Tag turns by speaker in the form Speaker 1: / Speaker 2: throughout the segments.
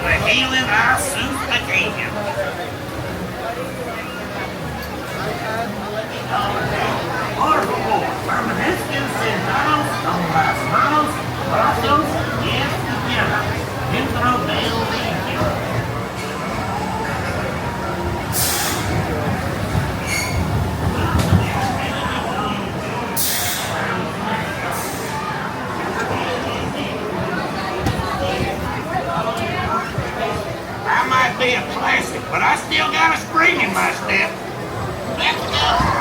Speaker 1: the healing I supplication. Por favor, permanezcan sentados con las manos, brazos y pies izquierdas dentro del vehículo. I might be a classic, but I still got a spring in my step. Let's go.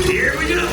Speaker 1: Here we go.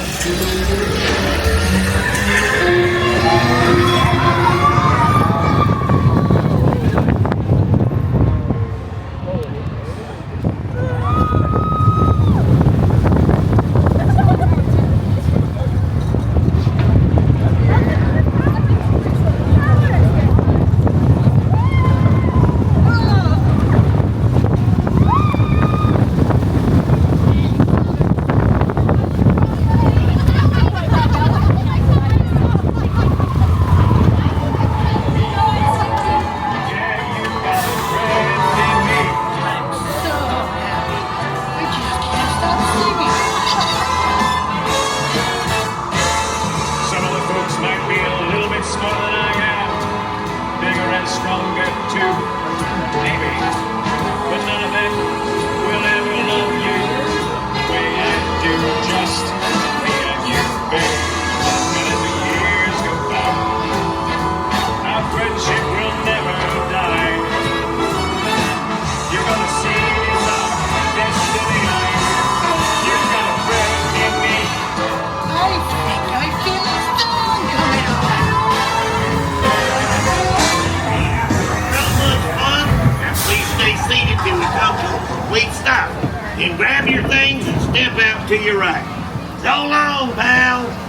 Speaker 2: Stronger too, maybe, but none of them will ever love you the way I do. Just me and you, babe. And as the years go by, our friendship will never die. You're gonna see it's our destiny. You've got a friend in me.
Speaker 3: I think I feel a storm coming on.
Speaker 1: Stay seated till we come to a complete stop. Then grab your things and step out to your right. So long, pal.